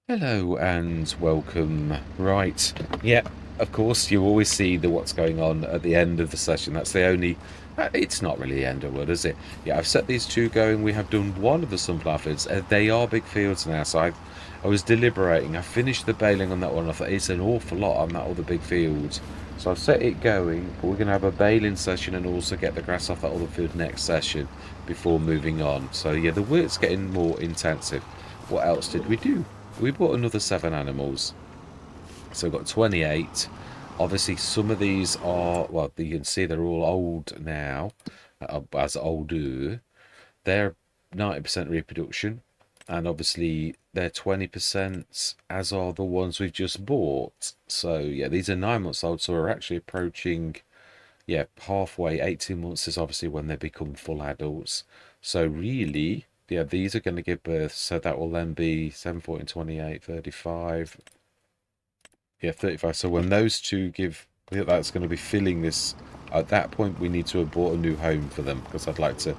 Hello and welcome. Right, yeah, of course, you always see the what's going on at the end of the session. That's the only. It's not really the end of it, is it? Yeah, I've set these two going. We have done one of the sunflower fields. They are big fields now, so I was deliberating. I finished the baling on that one. I thought it's an awful lot on that other big field. So I've set it going, but we're going to have a baling session and also get the grass off that other field next session before moving on. So yeah, the work's getting more intensive. What else did we do? We bought another 7 animals, so we've got 28. Obviously, some of these are, well, you can see they're all old now, as older. They're 90% reproduction, and obviously they're 20%, as are the ones we've just bought. So yeah, these are 9 months old, so we're actually approaching, yeah, halfway. 18 months is obviously when they become full adults. So really, yeah, these are going to give birth. So that will then be 7, 14, 28, 35. Yeah, 35. So when those two give, I think that's going to be filling this. At that point, we need to have bought a new home for them because I'd like to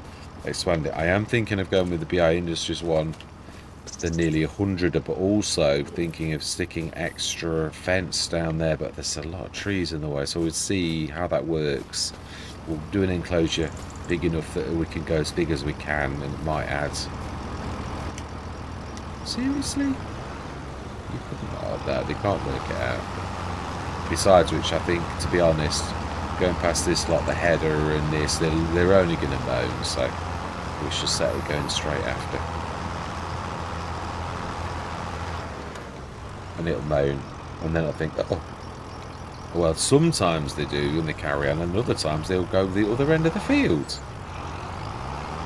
expand it. I am thinking of going with the BI Industries one. They're nearly 100, but also thinking of sticking extra fence down there, but there's a lot of trees in the way, so we'll see how that works. We'll do an enclosure big enough that we can go as big as we can, and it might add. Seriously? You couldn't. Oh, no, they can't work it out. Besides which, I think, to be honest, going past this lot, the header and this, they're only going to moan, so we should settle going straight after. And it'll moan, and then I'll think, oh, well, sometimes they do and they carry on, and other times they'll go the other end of the field.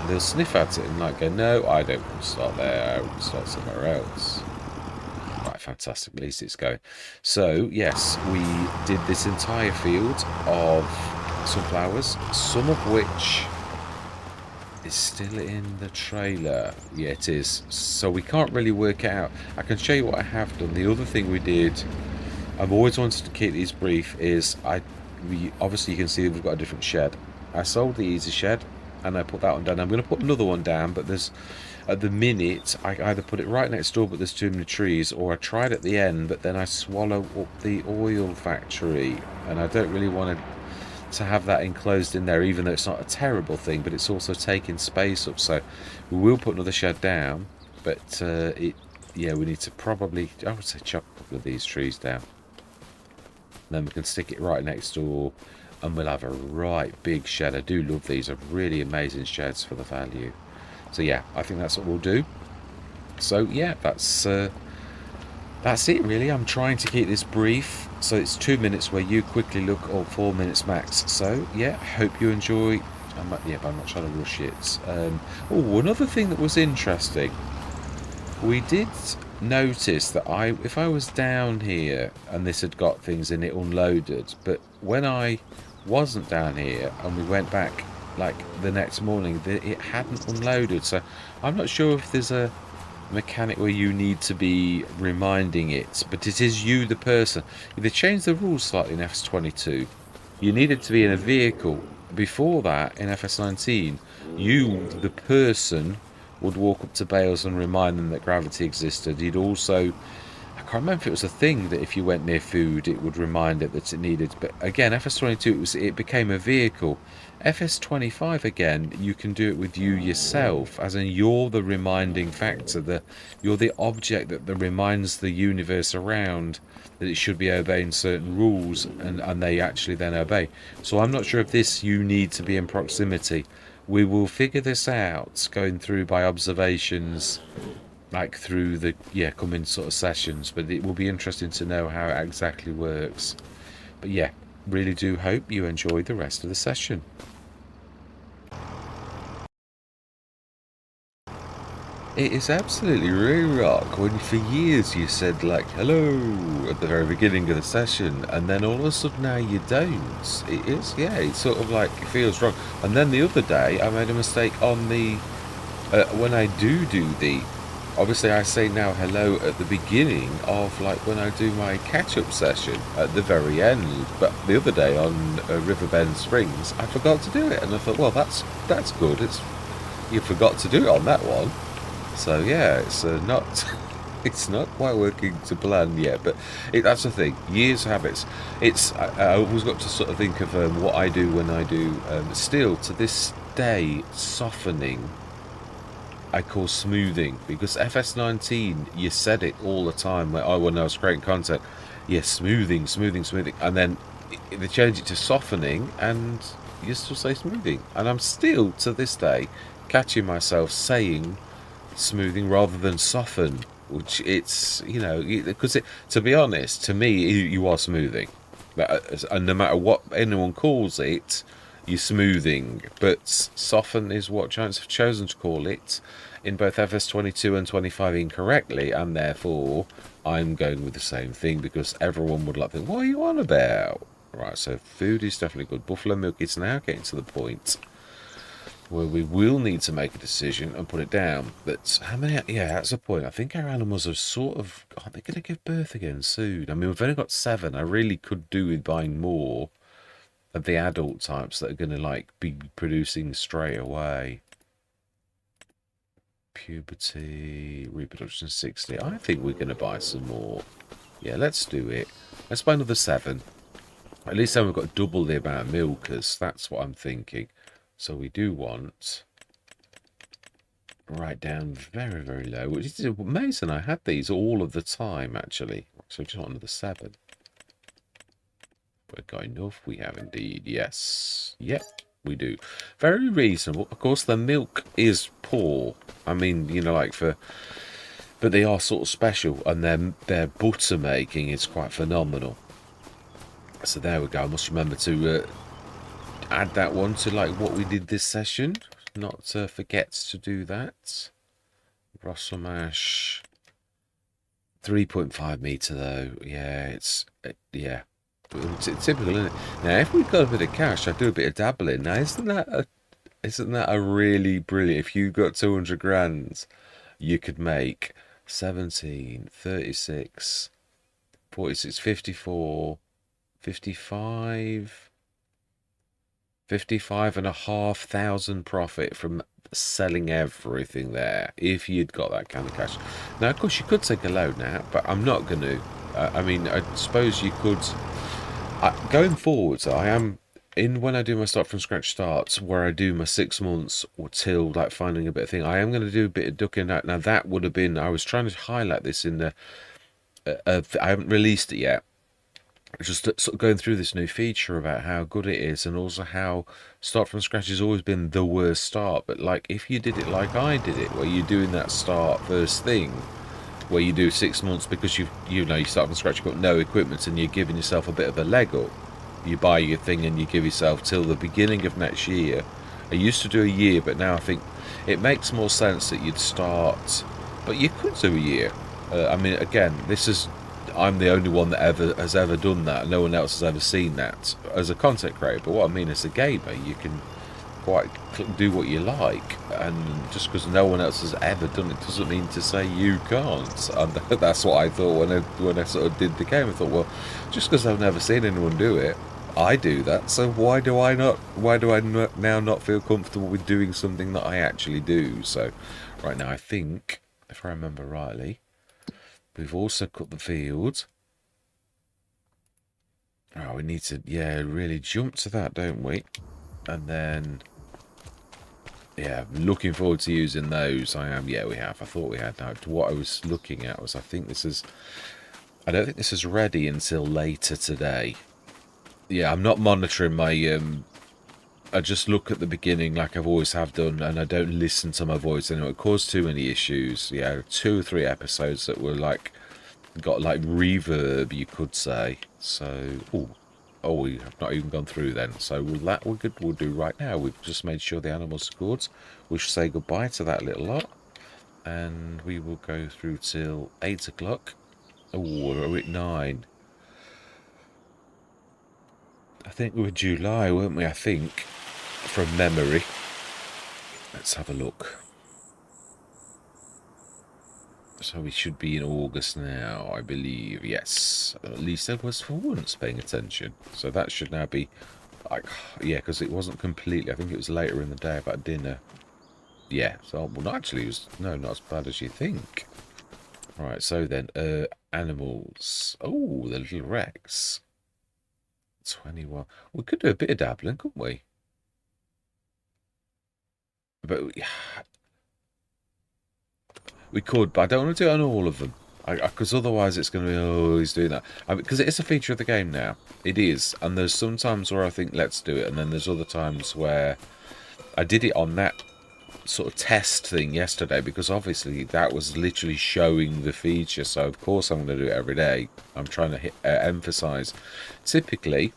They'll sniff at it and like go, no, I don't want to start there, I want to start somewhere else. Right, fantastic, at least it's going. So, yes, we did this entire field of sunflowers, some of which is still in the trailer. Yeah, it is. So we can't really work it out. I can show you what I have done. The other thing we did, I've always wanted to keep these brief, is we obviously you can see we've got a different shed. I sold the easy shed and I put that one down. I'm going to put another one down, but there's, at the minute, I either put it right next door but there's too many trees, or I tried at the end but then I swallow up the oil factory, and I don't really want to have that enclosed in there, even though it's not a terrible thing, but it's also taking space up. So we will put another shed down, but yeah, we need to probably, I would say, chop a couple of these trees down. Then we can stick it right next door and we'll have a right big shed. I do love these. Are really amazing sheds for the value. So yeah, I think that's what we'll do. So yeah, that's it really. I'm trying to keep this brief, so it's 2 minutes where you quickly look, or 4 minutes max. So yeah, hope you enjoy. But I'm not trying to rush it. Oh, another thing that was interesting, we did notice that if I was down here and this had got things in it unloaded, but when I wasn't down here and we went back like the next morning, it hadn't unloaded. So I'm not sure if there's a mechanic where you need to be reminding it, but it is you, the person. They changed the rules slightly in FS22. You needed to be in a vehicle. Before that, in FS19, you, the person, would walk up to bales and remind them that gravity existed. You'd also, I can't remember if it was a thing that if you went near food, it would remind it that it needed. But again, FS22, it became a vehicle. FS25 again, you can do it with you yourself, as in you're the reminding factor. You're the object that reminds the universe around that it should be obeying certain rules, and they actually then obey. So I'm not sure if this you need to be in proximity. We will figure this out going through by observations, like through the coming sort of sessions, but it will be interesting to know how it exactly works. But yeah, really do hope you enjoy the rest of the session. It is absolutely really rock when for years you said like hello at the very beginning of the session, and then all of a sudden now you don't. It is, yeah, it's sort of like it feels wrong. And then the other day I made a mistake on the when I do the, obviously I say now hello at the beginning of like when I do my catch-up session at the very end, but the other day on Riverbend Springs I forgot to do it, and I thought, well, that's good. It's, you forgot to do it on that one. So yeah, it's not It's not quite working to plan yet, but that's the thing. Years habits. I always got to sort of think of what I do when I do. Still to this day, softening I call smoothing, because FS19, you said it all the time when I was creating content. Yeah, smoothing, smoothing, smoothing, and then they change it to softening, and you still say smoothing, and I'm still to this day catching myself saying smoothing rather than soften, which it's, because to be honest, to me you are smoothing, and no matter what anyone calls it, you're smoothing. But soften is what Giants have chosen to call it in both FS22 and 25 incorrectly, and therefore I'm going with the same thing, because everyone would like to think, what are you on about? Right, so food is definitely good. Buffalo milk is now getting to the point where we will need to make a decision and put it down. But how many? Yeah, that's the point. I think our animals are sort of. Are they going to give birth again soon? I mean, we've only got 7. I really could do with buying more of the adult types that are going to be producing straight away. Puberty, reproduction 60. I think we're going to buy some more. Yeah, let's do it. Let's buy another 7. At least then we've got double the amount of milkers. That's what I'm thinking. So we do want right down very, very low, which is amazing. I had these all of the time, actually. So just want another 7. We've got enough. We have indeed. Yes. Yep, we do. Very reasonable. Of course, the milk is poor. I mean, but they are sort of special, and their butter making is quite phenomenal. So there we go. I must remember to add that one to what we did this session. Not to forget to do that. Russell mash. 3.5 meter though. Yeah, it's yeah. It's typical, isn't it? Now, if we've got a bit of cash, I'd do a bit of dabbling. Now, isn't that a really brilliant? If you got 200 grand, you could make 17, 36, 46, 54, 55. 55,500 profit from selling everything there, if you'd got that kind of cash. Now, of course, you could take a loan out, but I'm not going to. I mean, I suppose you could. Going forwards, I am in when I do my start from scratch starts, where I do my 6 months or till finding a bit of thing. I am going to do a bit of ducking out. Now, that would have been. I was trying to highlight this in the. I haven't released it yet. Just sort of going through this new feature about how good it is, and also how start from scratch has always been the worst start. But if you did it like I did it, where you're doing that start first thing, where you do 6 months because you start from scratch, you've got no equipment, and you're giving yourself a bit of a leg up. You buy your thing and you give yourself till the beginning of next year. I used to do a year, but now I think it makes more sense that you'd start. But you could do a year. I mean, again, I'm the only one that has ever done that. No one else has ever seen that as a content creator. But what I mean, as a gamer, you can quite do what you like, and just because no one else has ever done it doesn't mean to say you can't. And that's what I thought when I sort of did the game. I thought, well, just because I've never seen anyone do it, I do that. So why do I not? Why do I now not feel comfortable with doing something that I actually do? So right now, I think, if I remember rightly, we've also cut the field. Oh, we need to, really jump to that, don't we? And then, looking forward to using those. I am, we have. I thought we had. Now, what I was looking at was, I don't think this is ready until later today. Yeah, I'm not monitoring my, I just look at the beginning like I've always have done, and I don't listen to my voice anymore. It caused too many issues. Yeah, 2 or 3 episodes that were got reverb, you could say. So, we have not even gone through then. So we'll do right now. We've just made sure the animals are good. We should say goodbye to that little lot, and we will go through till 8 o'clock. Oh, we're at 9. I think we were July, weren't we? I think, from memory. Let's have a look. So we should be in August now, I believe. Yes, at least I was for once paying attention. So that should now be, because it wasn't completely. I think it was later in the day, about dinner. Yeah. So, well, not actually. Not as bad as you think. Right, so then, animals. Oh, the little Rex. 21. We could do a bit of dabbling, couldn't we? But we could, but I don't want to do it on all of them. Because otherwise it's going to be, oh, he's doing that. Because it is a feature of the game now. It is. And there's some times where I think, let's do it. And then there's other times where I did it on that sort of test thing yesterday. Because obviously that was literally showing the feature. So of course I'm going to do it every day. I'm trying to emphasize. Typically,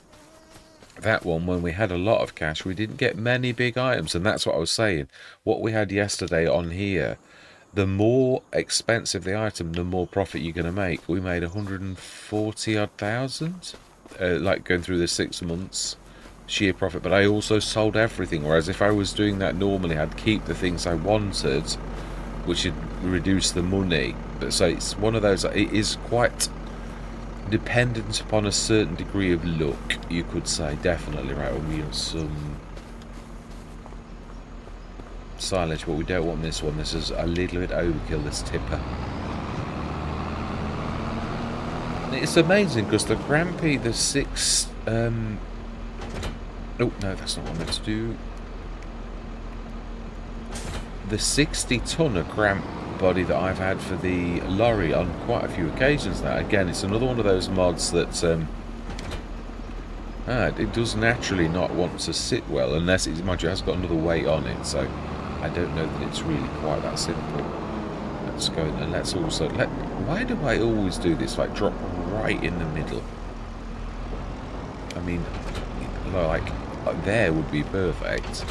that one, when we had a lot of cash, we didn't get many big items. And that's what I was saying. What we had yesterday on here, the more expensive the item, the more profit you're going to make. We made 140 odd thousand, like going through the 6 months sheer profit. But I also sold everything, whereas if I was doing that normally, I'd keep the things I wanted, which would reduce the money. But so it's one of those. It is quite dependent upon a certain degree of luck, you could say. Definitely. Right, we have some silage, but we don't want this one. This is a little bit overkill, this tipper. It's amazing because the Grampy, the 6 oh no, that's not what I meant to do. The 60-tonner Gramp body that I've had for the lorry on quite a few occasions now. Again, it's another one of those mods that it does naturally not want to sit well unless it, mind you, has got another weight on it, so I don't know that it's really quite that simple. Let's go and let's also why do I always do this? Like drop right in the middle. I mean, like there would be perfect.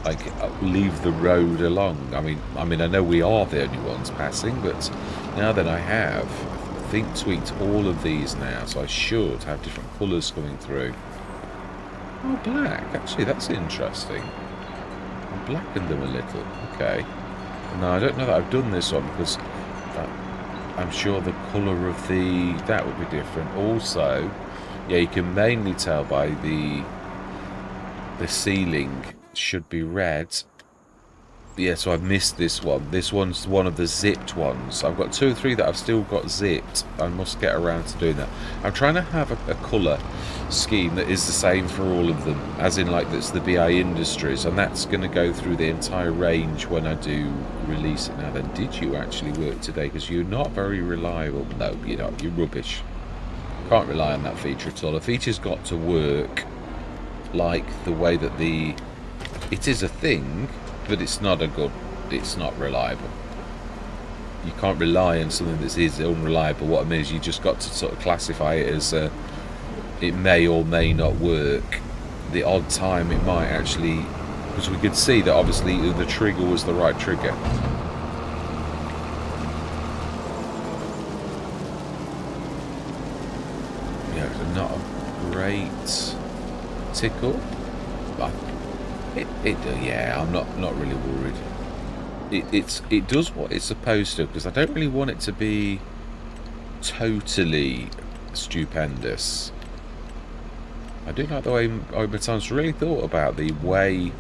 Like leave the road along. I mean, I know we are the only ones passing, but now that I have, I think tweaked all of these now, so I should have different colours coming through. Oh, black. Actually, that's interesting. Blackened them a little. Okay. No, I don't know that I've done this one because I'm sure the colour of that would be different. Also, yeah, you can mainly tell by the ceiling should be red. Yeah, so I've missed this one. This one's one of the zipped ones. I've got 2 or 3 that I've still got zipped. I must get around to doing that. I'm trying to have a colour scheme that is the same for all of them, as in like that's the BI Industries, and that's going to go through the entire range when I do release it. Now then, did you actually work today? Because you're not very reliable. No, you're not. You're rubbish. Can't rely on that feature at all. The feature's got to work like the way that it is a thing, but it's not it's not reliable. You can't rely on something that is unreliable. What I mean is you just got to sort of classify it as it may or may not work. The odd time it might actually, because we could see that obviously the trigger was the right trigger. Yeah, not a great tickle. Yeah, I'm not really worried. It does what it's supposed to, because I don't really want it to be totally stupendous. I do like the way Omaton's really thought about the way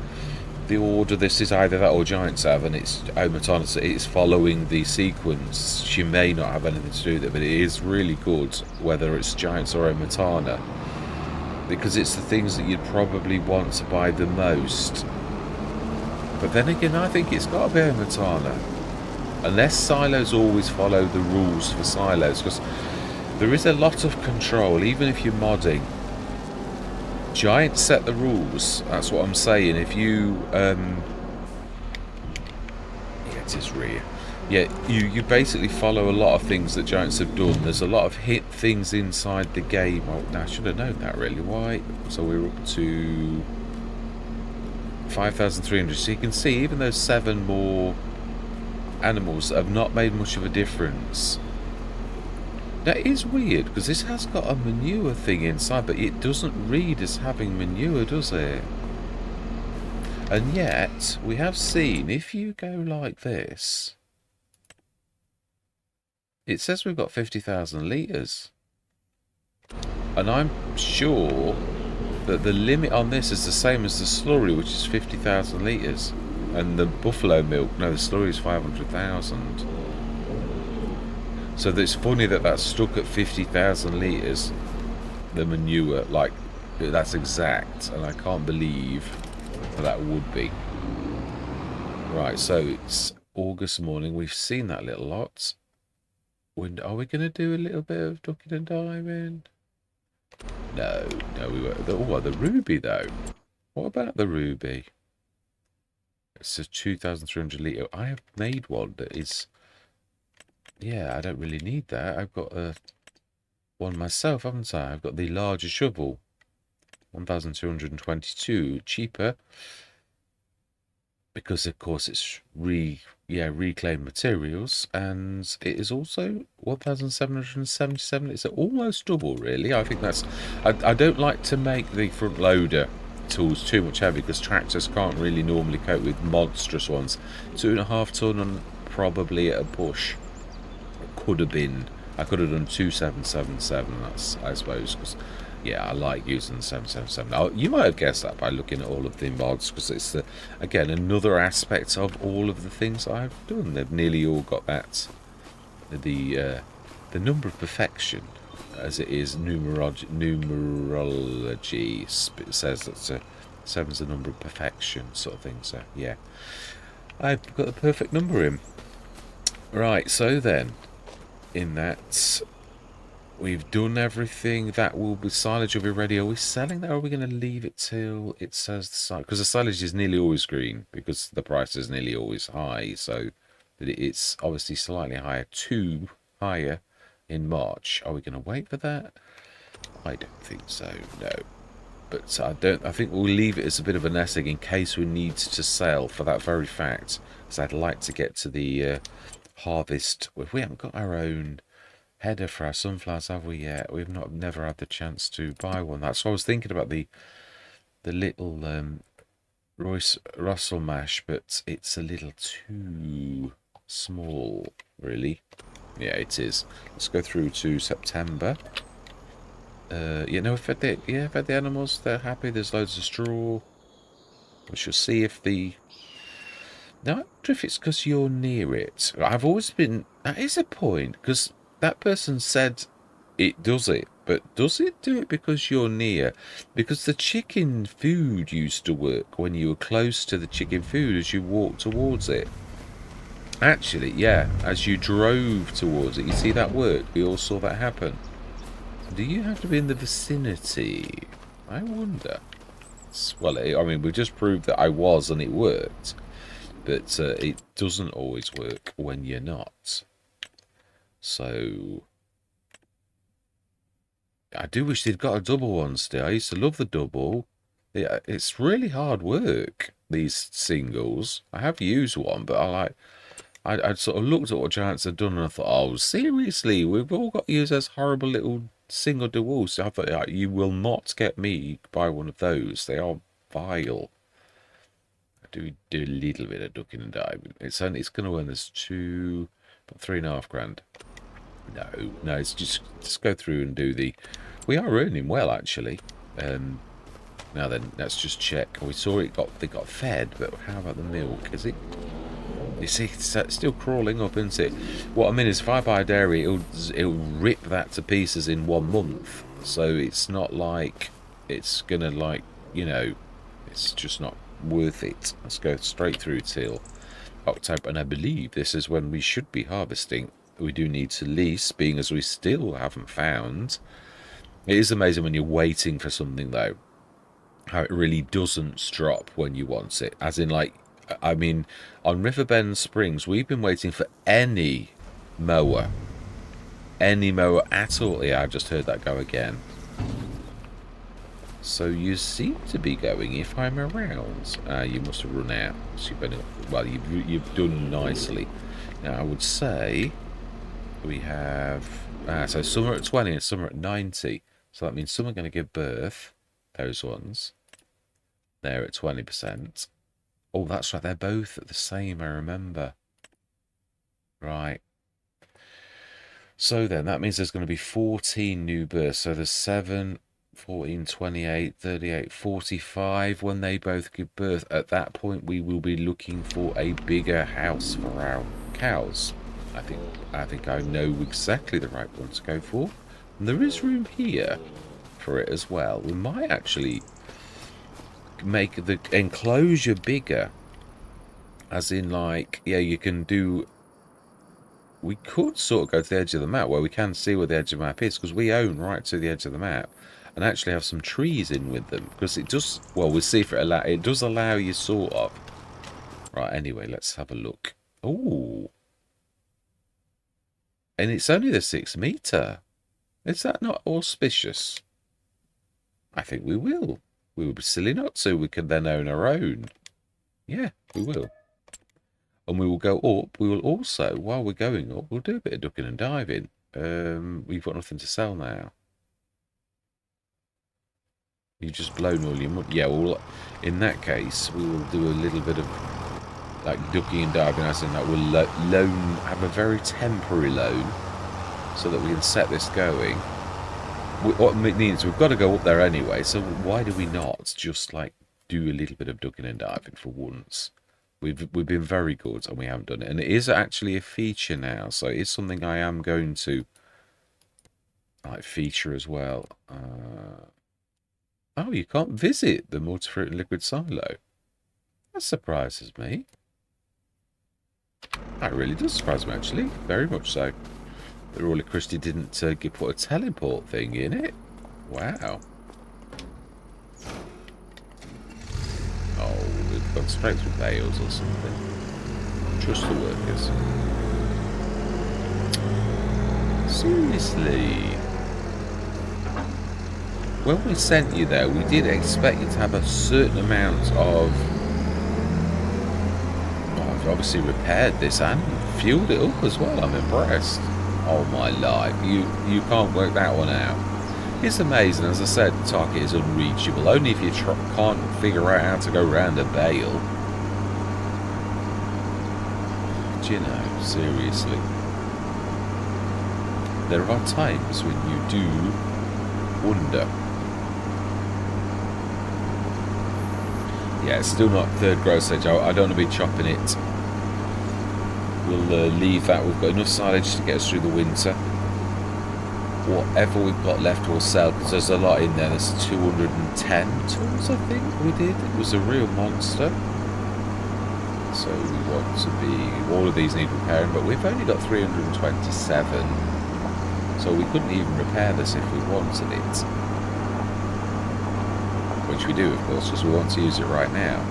the order this is either that or Giants have, and it's Omaton, it's following the sequence. She may not have anything to do with it, but it is really good whether it's Giants or Omatana, because it's the things that you'd probably want to buy the most. But then again, I think it's got to be Omatana, unless silos always follow the rules for silos, because there is a lot of control even if you're modding. Giants set the rules, that's what I'm saying. If you yeah, it is rear. Yeah, you basically follow a lot of things that Giants have done. There's a lot of hit things inside the game. Oh, now I should have known that really. Why? So we're up to 5,300. So you can see even those 7 more animals have not made much of a difference. That is weird, because this has got a manure thing inside, but it doesn't read as having manure, does it? And yet, we have seen, if you go like this, it says we've got 50,000 litres. And I'm sure that the limit on this is the same as the slurry, which is 50,000 litres. And the buffalo milk, no, the slurry is 500,000. So it's funny that that's stuck at 50,000 litres, the manure, like, that's exact, and I can't believe that would be. Right, so it's August morning, we've seen that little lot. Are we going to do a little bit of ducking and diving? No, no, we won't. Oh, the ruby, though. What about the ruby? It's a 2,300 litre. I have made one that is... Yeah, I don't really need that. I've got one myself, haven't I? I've got the larger shovel. 1,222. Cheaper. Because, of course, it's reclaimed materials. And it is also 1,777. It's almost double, really. I think that's... I don't like to make the front loader tools too much heavy because tractors can't really normally cope with monstrous ones. 2.5 ton and probably at a push. Could have been, I could have done 2,777, that's, I suppose, because yeah, I like using the 777. Now, you might have guessed that by looking at all of the mods, because it's again another aspect of all of the things I've done. They've nearly all got that, the number of perfection, as it is numerology says that seven's the number of perfection, sort of thing. So yeah, I've got the perfect number in. Right, so then, in that we've done everything. That will be, silage will be ready. Are we selling that, or are we going to leave it till it says the silage? Because the silage is nearly always green, because the price is nearly always high. So it's obviously slightly higher in March. Are we going to wait for that? I don't think so, no. But I think we'll leave it as a bit of a nest egg in case we need to sell, for that very fact. Because I'd like to get to the harvest. If we haven't got our own header for our sunflowers, have we yet? We've never had the chance to buy one. That's why I was thinking about the little Royce Russell mash, but it's a little too small, really. Yeah, it is. Let's go through to September. Fed the animals. They're happy. There's loads of straw. We shall see if the... Now, I wonder if it's because you're near it. I've always been... That is a point, because that person said it does it, but does it do it because you're near? Because the chicken food used to work when you were close to the chicken food as you walked towards it. Actually, yeah, as you drove towards it, you see that work? We all saw that happen. Do you have to be in the vicinity? I wonder. Well, I mean, we just proved that I was and it worked. But it doesn't always work when you're not. So... I do wish they'd got a double one still. I used to love the double. Yeah, it's really hard work, these singles. I have used one, but I'd sort of looked at what Giants had done and I thought, oh, seriously, we've all got to use those horrible little single duals. So I thought, you will not get me by one of those. They are vile. I do a little bit of ducking and diving. It's going to earn us about 3.5 grand. No, it's just go through and do the... We are earning well, actually. Now then, let's just check. We saw they got fed, but how about the milk? Is it... You see, it's still crawling up, isn't it? What I mean is, if I buy a dairy, it'll rip that to pieces in 1 month. So it's not like it's gonna, like, it's just not worth it. Let's go straight through till October, and I believe this is when we should be harvesting. We do need to lease, being as we still haven't found. It is amazing when you're waiting for something, though, how it really doesn't drop when you want it. As in, like, I mean, on Riverbend Springs, we've been waiting for any mower at all. Yeah, I just heard that go again. So you seem to be going if I'm around. You must have run out. So you've done nicely. Now, I would say we have... so some are at 20 and some are at 90. So that means some are going to give birth. Those ones. They're at 20%. Oh, that's right. They're both at the same, I remember. Right. So then, that means there's going to be 14 new births. So there's 7, 14, 28, 38, 45 when they both give birth. At that point, we will be looking for a bigger house for our cows. I think I know exactly the right one to go for. And there is room here for it as well. We might actually make the enclosure bigger. As in, like, yeah, you can do... We could sort of go to the edge of the map where we can see where the edge of the map is, because we own right to the edge of the map, and actually have some trees in with them, because it does... Well, we'll see if it does allow you, sort of. Right, anyway, let's have a look. Ooh. And it's only the 6 metre. Is that not auspicious? I think we will. We would be silly not to. We can then own our own. Yeah, we will. And we will go up. We will also, while we're going up, we'll do a bit of ducking and diving. We've got nothing to sell now. You've just blown all your money. Yeah, well, in that case, we will do a little bit of like ducking and diving, as in that we'll have a very temporary loan so that we can set this going. What it means, we've got to go up there anyway, so why do we not just like do a little bit of ducking and diving for once? We've been very good and we haven't done it, and it is actually a feature now, so it's something I am going to like feature as well. Oh, you can't visit the multi-fruit and liquid silo. That surprises me. That really does surprise me, actually, very much so. The Royal Christie didn't put a teleport thing in it. Wow. Oh, we've gone straight through bales or something. Trust the workers. Seriously. When we sent you there, we did expect you to have a certain amount of... Well, I've obviously repaired this and fueled it up as well. I'm impressed. Oh my life, you can't work that one out. It's amazing, as I said, the target is unreachable, only if you can't figure out how to go around a bale. Do you know, seriously. There are times when you do wonder. Yeah, it's still not third growth stage. I don't want to be chopping it. We'll leave that. We've got enough silage to get us through the winter. Whatever we've got left we'll sell, because there's a lot in there. There's 210 tons, I think we did. It was a real monster. So we want to be... All of these need repairing, but we've only got 327. So we couldn't even repair this if we wanted it. Which we do, of course, because we want to use it right now.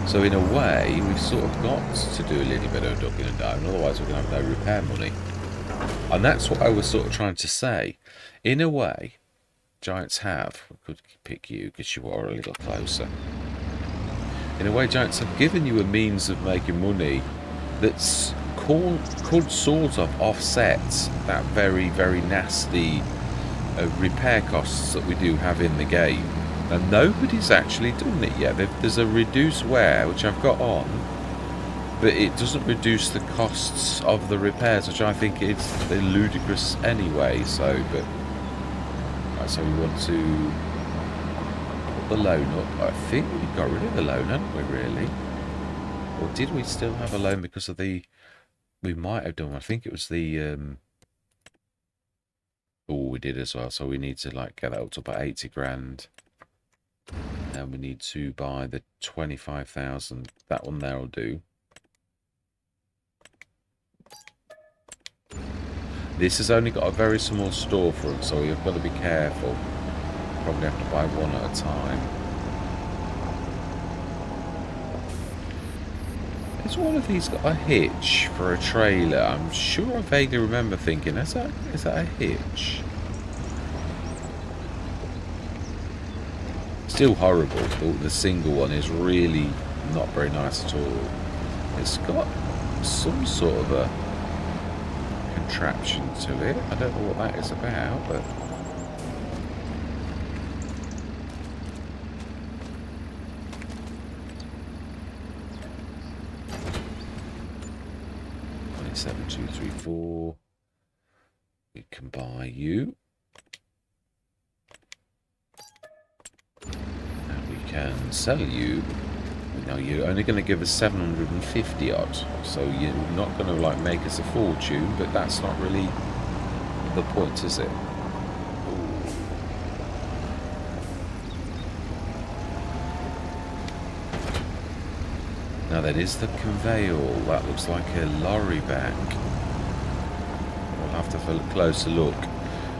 So in a way, we've sort of got to do a little bit of ducking and diving, otherwise we're going to have no repair money. And that's what I was sort of trying to say. In a way, Giants have... I could pick you because you are a little closer. In a way, Giants have given you a means of making money that's could sort of offset that very, very nasty repair costs that we do have in the game. And nobody's actually done it yet. There's a reduced wear, which I've got on, but it doesn't reduce the costs of the repairs, which I think is ludicrous anyway. So, but right, so we want to put the loan up. I think we got rid of the loan, haven't we, really? Or did we still have a loan because of the... We might have done. I think it was the... Oh, we did as well. So we need to like get that up to about 80 grand. And we need to buy the 25,000. That one there will do. This has only got a very small storefront, so you've got to be careful. Probably have to buy one at a time. Has one of these got a hitch for a trailer? I'm sure I vaguely remember thinking, is that a hitch? Still horrible. The single one is really not very nice at all. It's got some sort of a contraption to it. I don't know what that is about, but... Seven, two, three, four. We can buy you. And we can sell you. You know, you're only going to give us 750 odd, so you're not going to like make us a fortune, but that's not really the point, is it? Now that is the conveyor. That looks like a lorry bank. We'll have to have a closer look,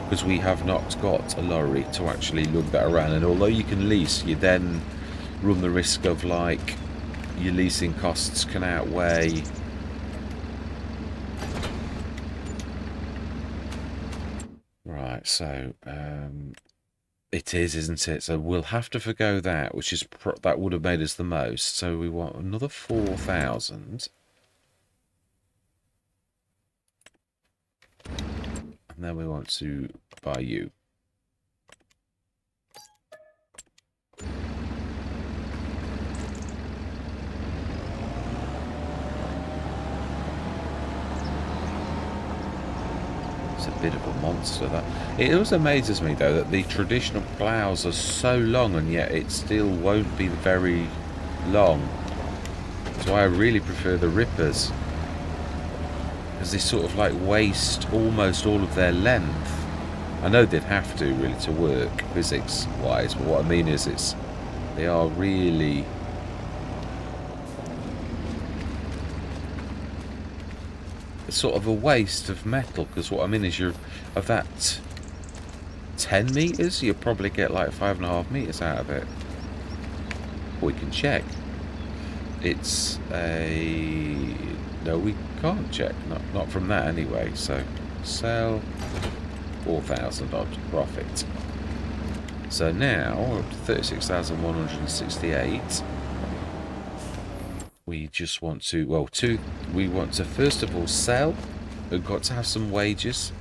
because we have not got a lorry to actually look that around. And although you can lease, you then run the risk of like your leasing costs can outweigh right. So it is, isn't it? So we'll have to forgo that, which is that would have made us the most. So we want another 4,000, and then we want to buy you. It's a bit of a monster, that. It always amazes me, though, that the traditional ploughs are so long and yet it still won't be very long. That's why I really prefer the rippers, because they sort of like waste almost all of their length. I know they'd have to really to work physics-wise, but what I mean is they are really... sort of a waste of metal, because what I mean is you're of that 10 meters, you probably get like 5.5 meters out of it. We can check. It's a no, we can't check, not from that anyway. So sell 4,000 odd profit. So now we're up to 36,168. We just want to, well, we want to first of all sell. We've got to have some wages,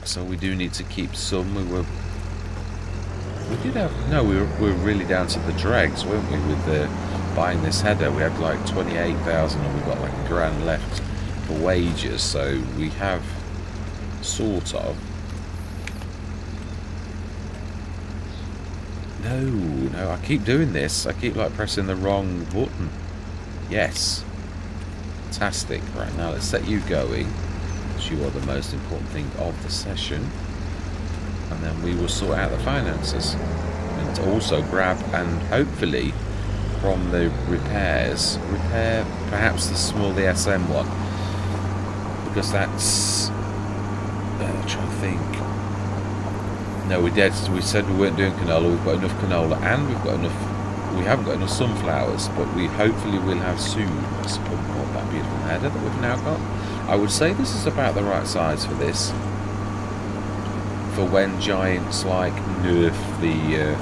so we do need to keep some. We were really down to the dregs, weren't we, with buying this header? We had like 28,000 and we got like £1,000 left for wages, so we have sort of. No, I keep doing this. I keep like pressing the wrong button. Yes. Fantastic. Right, now let's set you going, because you are the most important thing of the session. And then we will sort out the finances. And also grab and hopefully from the repairs, repair perhaps the SM one. Because that's... I'm trying to think. No, we said we weren't doing canola. We've got enough canola and we've got enough... We haven't got enough sunflowers, but we hopefully will have soon. Let's put that beautiful header that we've now got. I would say this is about the right size for this. For when giants like nerf the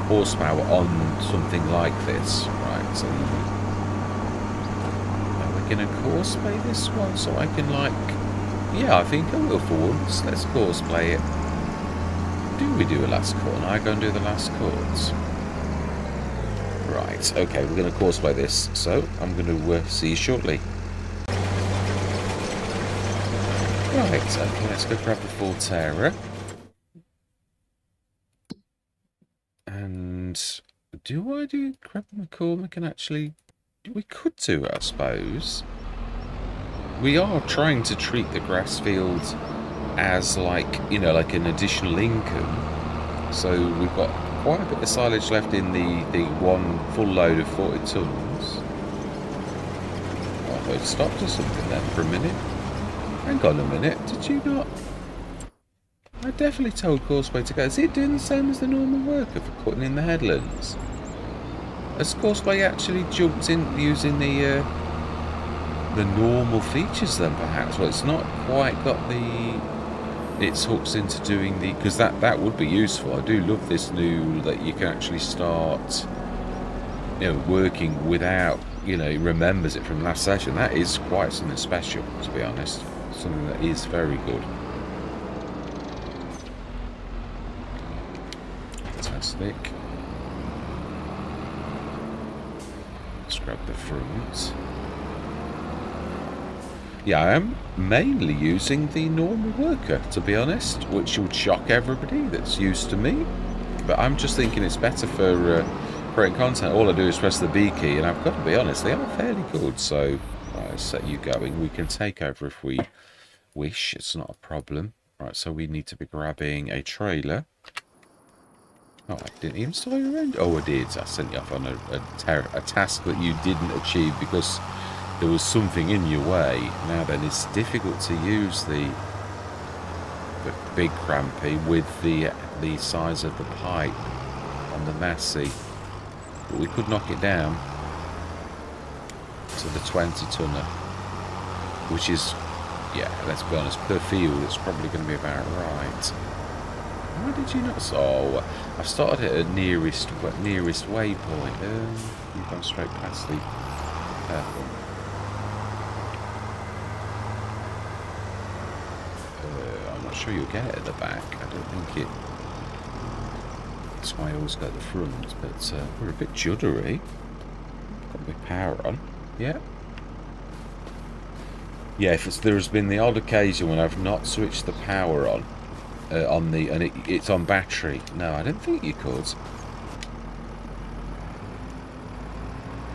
horsepower on something like this. Right, so now we're going to courseplay this one, so I can like... Yeah, I think I will for once. Let's courseplay it. Do we do a last court? And I go and do the last courts. Right, okay, we're going to courseplay this, so I'm going to see you shortly. Right, okay, let's go grab the Forterra. And do I do grab McCormick and actually... We could do it, I suppose. We are trying to treat the grass fields as like, you know, like an additional income. So we've got quite a bit of silage left in the one full load of 40 tons. I thought it stopped or something then for a minute. Hang on a minute, did you not? I definitely told Courseplay to go. Is it doing the same as the normal worker for putting in the headlands? Has Courseplay actually jumped in using the normal features then perhaps? Well, it's not quite got the... It's hooks into doing the... Because that would be useful. I do love this new that you can actually start, you know, working without, you know, it remembers it from last session. That is quite something special, to be honest. Something that is very good. Fantastic. Let's grab the front. Yeah, I am mainly using the normal worker, to be honest, which would shock everybody that's used to me. But I'm just thinking it's better for creating content, all I do is press the B key, and I've got to be honest, they are fairly good. So let's set you going. We can take over if we wish. It's not a problem. Right, so we need to be grabbing a trailer. Oh, I didn't even start your end. Oh, I did. I sent you off on a task that you didn't achieve because there was something in your way. Now then, it's difficult to use the big crampy with the size of the pipe on the Massey. But we could knock it down to the 20 tonner, which is, yeah, let's be honest, per field it's probably going to be about right. Why did you not? Oh, I've started at a nearest waypoint. You've gone straight past the I'm not sure you'll get it at the back. I don't think it. That's why I always go at the front. But we're a bit juddery. Got the power on. Yeah. Yeah, if there's been the odd occasion when I've not switched the power on it's on battery. No, I don't think you could.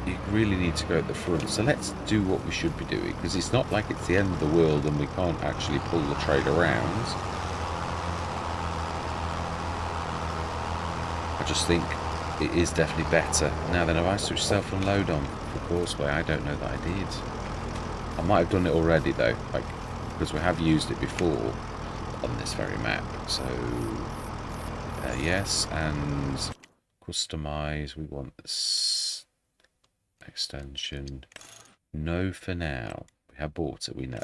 You really need to go at the front. So let's do what we should be doing, because it's not like it's the end of the world and we can't actually pull the trailer around. I just think it is definitely better. Now then, have I switched self-unload on for Causeway? I don't know that I did. I might have done it already though, like, because we have used it before on this very map. So yes, and customize. We want this extension. No for now. We have bought it, we know.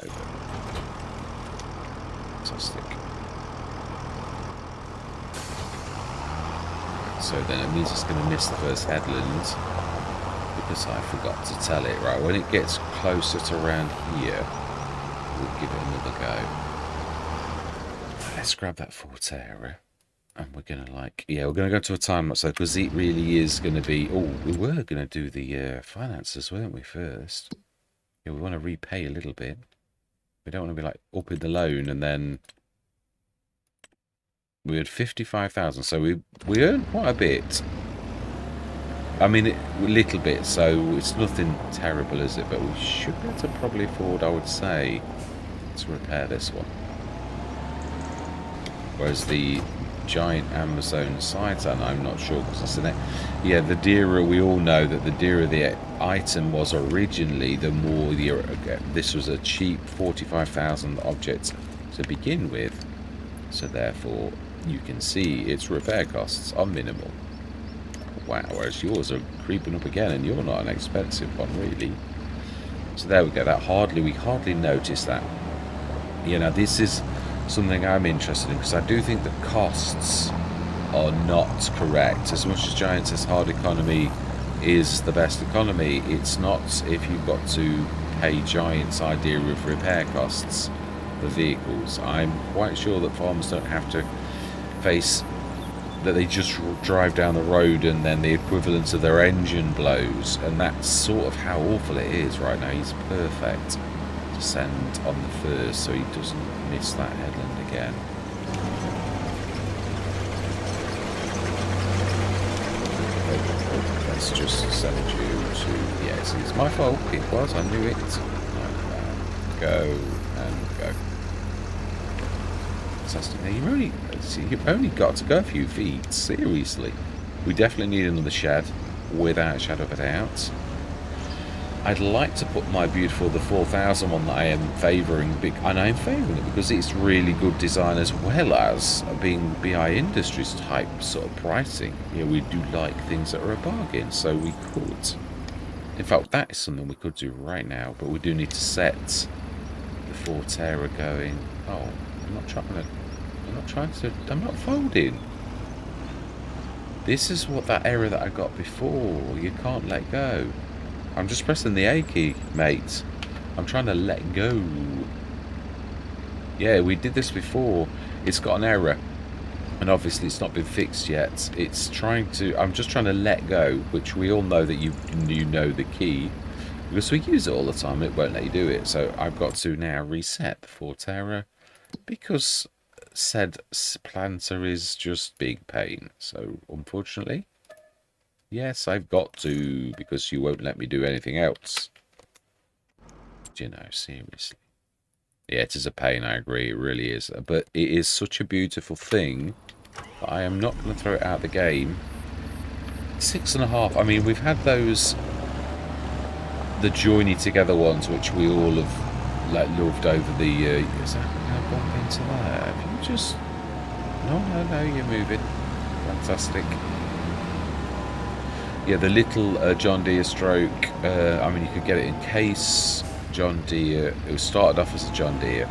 Fantastic. So then it means it's going to miss the first headland because I forgot to tell it. Right, when it gets closer to around here, we'll give it another go. Let's grab that Forterra. And we're going to we're going to go to a time lapse because it really is going to be... Oh, we were going to do the finances, weren't we, first? Yeah, we want to repay a little bit. We don't want to be like up in the loan and then... We had 55,000, so we earned quite a bit. I mean, a little bit, so it's nothing terrible, is it? But we should be able to probably afford, I would say, to repair this one. Whereas the giant Amazon sidearm, I'm not sure because it's an... Yeah, the dearer, we all know that the dearer the item was originally, the more this was a cheap 45,000 object to begin with. So therefore, you can see its repair costs are minimal. Wow, whereas yours are creeping up again, and you're not an expensive one, really. So there we go. We hardly noticed that. You know, this is something I'm interested in because I do think the costs are not correct. As much as Giant says hard economy is the best economy, it's not if you've got to pay Giant's idea of repair costs for vehicles. I'm quite sure that farmers don't have to face that they just drive down the road and then the equivalent of their engine blows, and that's sort of how awful it is right now. He's perfect to send on the first so he doesn't miss that headland again. Let's just send you to... Yes, it's my fault. It was. I knew it. Go and go. Fantastic. Now you've only got to go a few feet. Seriously. We definitely need another shed, without a shadow of a doubt. I'd like to put my beautiful, the 4000 one that I am favouring, and I am favouring it because it's really good design as well as being BI Industries type sort of pricing. You know, we do like things that are a bargain, so we could. In fact, that is something we could do right now, but we do need to set the Forterra going. Oh, I'm not folding. This is what that error that I got before. You can't let go. I'm just pressing the A key, mate. I'm trying to let go. Yeah, we did this before. It's got an error. And obviously it's not been fixed yet. It's trying to... I'm just trying to let go, which we all know that you know the key. Because we use it all the time, it won't let you do it. So I've got to now reset the Forterra. Because said planter is just big pain. So, unfortunately, Yes, I've got to, because you won't let me do anything else. You know, seriously. Yeah, it is a pain, I agree, it really is. But it is such a beautiful thing that I am not going to throw it out the game. 6.5, I mean, we've had those, the joiny together ones, which we all have like loved over the years. Is that going to bump into there? If you just... No, you're moving. Fantastic. Yeah, the little John Deere stroke, I mean, you could get it in case. John Deere, it was started off as a John Deere.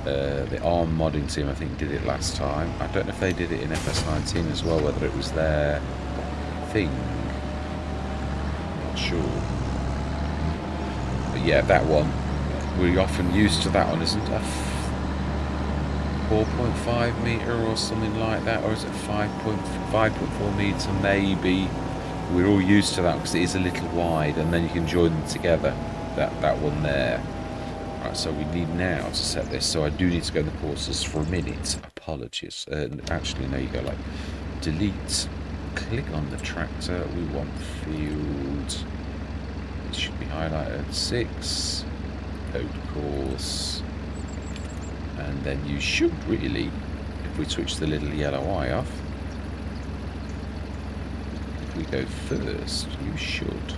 The ARM modding team, I think, did it last time. I don't know if they did it in FS19 as well, whether it was their thing. Not sure. But yeah, that one, we're often used to that one, isn't it? 4.5 metre or something like that, or is it 5.4 metre maybe? We're all used to that because it is a little wide, and then you can join them together. That one there. Right, so we need now to set this. So I do need to go in the courses for a minute. Apologies. Actually, no, you go like delete. Click on the tractor. We want field. It should be highlighted 6. Code course. And then you should really, if we switch the little yellow eye off, if we go first, you should